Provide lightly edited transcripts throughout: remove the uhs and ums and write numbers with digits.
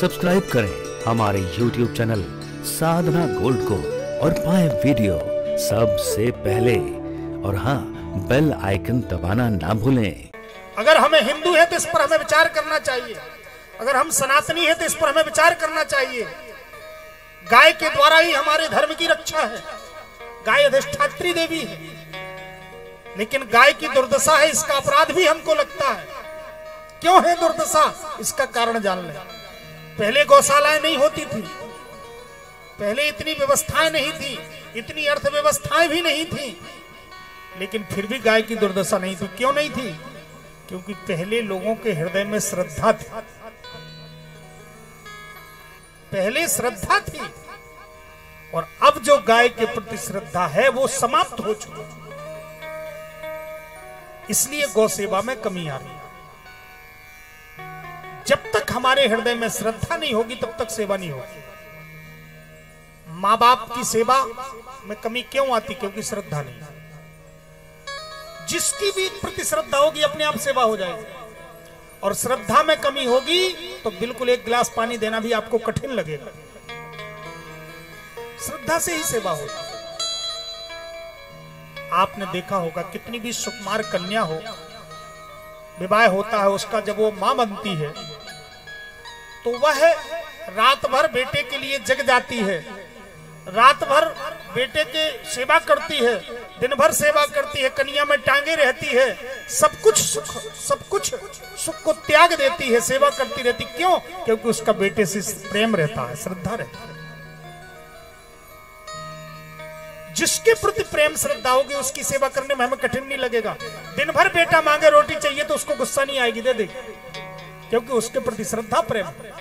Subscribe करें हमारे YouTube channel साधना gold को और पाएं वीडियो सबसे पहले। और हाँ, बेल आइकन दबाना ना भूलें। अगर हमें हिंदू है तो इस पर हमें विचार करना चाहिए, अगर हम सनातनी है तो इस पर हमें विचार करना चाहिए। गाय के द्वारा ही हमारे धर्म की रक्षा है, गाय अधिष्ठात्री देवी है, लेकिन गाय की दुर्दशा है, इसका अपराध भी हमको लगता है। क्यों है दुर्दशा, इसका कारण जान लें। पहले गौशालाएं नहीं होती थी, पहले इतनी व्यवस्थाएं नहीं थी, इतनी अर्थव्यवस्थाएं भी नहीं थी, लेकिन फिर भी गाय की दुर्दशा नहीं थी। क्यों नहीं थी? क्योंकि पहले लोगों के हृदय में श्रद्धा थी, पहले श्रद्धा थी, और अब जो गाय के प्रति श्रद्धा है वो समाप्त हो चुकी, इसलिए गौ सेवा में कमी आ रही है। जब तक हमारे हृदय में श्रद्धा नहीं होगी तब तक सेवा नहीं होगी। माँ बाप की सेवा में कमी क्यों आती? क्योंकि श्रद्धा नहीं। जिसकी भी प्रति श्रद्धा होगी अपने आप सेवा हो जाएगी, और श्रद्धा में कमी होगी तो बिल्कुल एक गिलास पानी देना भी आपको कठिन लगेगा। श्रद्धा से ही सेवा होगी। आपने देखा होगा कितनी भी सुकुमार कन्या हो, विवाह होता है उसका, जब वो मां बनती है तो वह रात भर बेटे के लिए जग जाती है, रात भर बेटे के सेवा करती है, दिन भर सेवा करती है, कन्या में टांगे रहती है, सब कुछ सुख को त्याग देती है, सेवा करती रहती। क्यों? क्योंकि उसका बेटे से प्रेम रहता है, श्रद्धा रहती है। जिसके प्रति प्रेम श्रद्धा होगी उसकी सेवा करने में हमें कठिन नहीं लगेगा। दिन भर बेटा मांगे रोटी चाहिए तो उसको गुस्सा नहीं आएगी, दे देगी, क्योंकि उसके प्रति श्रद्धा प्रेम है।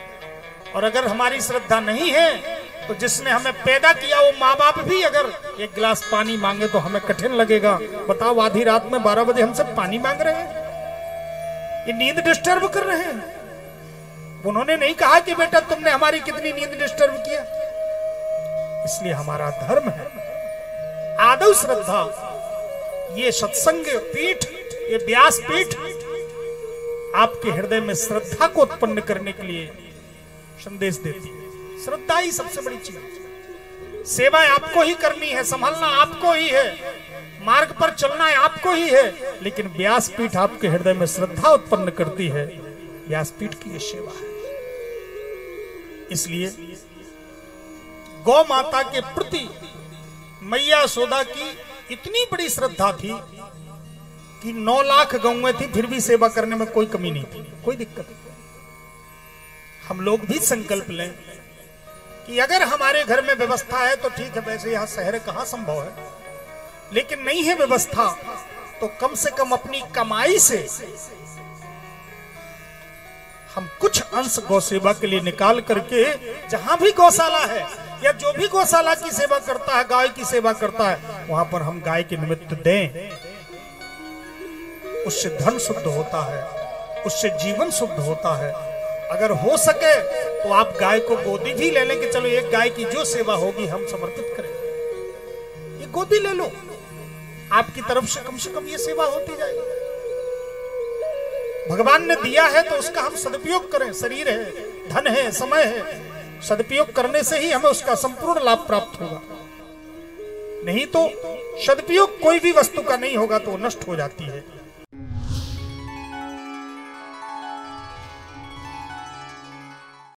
और अगर हमारी श्रद्धा नहीं है तो जिसने हमें पैदा किया वो माँ बाप भी अगर एक गिलास पानी मांगे तो हमें कठिन लगेगा। बताओ, आधी रात में 12 बजे हमसे पानी मांग रहे हैं, ये नींद डिस्टर्ब कर रहे हैं। उन्होंने नहीं कहा कि बेटा तुमने हमारी कितनी नींद डिस्टर्ब किया। इसलिए हमारा धर्म है आदौ श्रद्धा। ये सत्संग पीठ, ये व्यास पीठ आपके हृदय में श्रद्धा को उत्पन्न करने के लिए संदेश देती है। श्रद्धा ही सबसे बड़ी चीज है। सेवा आपको ही करनी है, संभालना आपको ही है, मार्ग पर चलना आपको ही है, लेकिन व्यासपीठ आपके हृदय में श्रद्धा उत्पन्न करती है। व्यासपीठ की ये सेवा है। इसलिए गौ माता के प्रति मैया यशोदा की इतनी बड़ी श्रद्धा थी कि 9 लाख गौएं थी, फिर भी सेवा करने में कोई कमी नहीं थी, कोई दिक्कत नहीं। हम लोग भी संकल्प लें कि अगर हमारे घर में व्यवस्था है तो ठीक है, वैसे यहां शहर कहां संभव है, लेकिन नहीं है व्यवस्था तो कम से कम अपनी कमाई से हम कुछ अंश गौ सेवा के लिए निकाल करके, जहां भी गौशाला है या जो भी गौशाला की सेवा करता है, गाय की सेवा करता है, वहां पर हम गाय के निमित्त दें। उससे धन शुद्ध होता है, उससे जीवन शुद्ध होता है। अगर हो सके तो आप गाय को गोदी भी ले लें कि चलो एक गाय की जो सेवा होगी हम समर्पित करें। ये गोदी ले लो, आपकी तरफ से कम ये सेवा होती जाएगी। भगवान ने दिया है तो उसका हम सदुपयोग करें। शरीर है, धन है, समय है, सदुपयोग करने से ही हमें उसका संपूर्ण लाभ प्राप्त होगा। नहीं तो सदुपयोग कोई भी वस्तु का नहीं होगा तो नष्ट हो जाती है।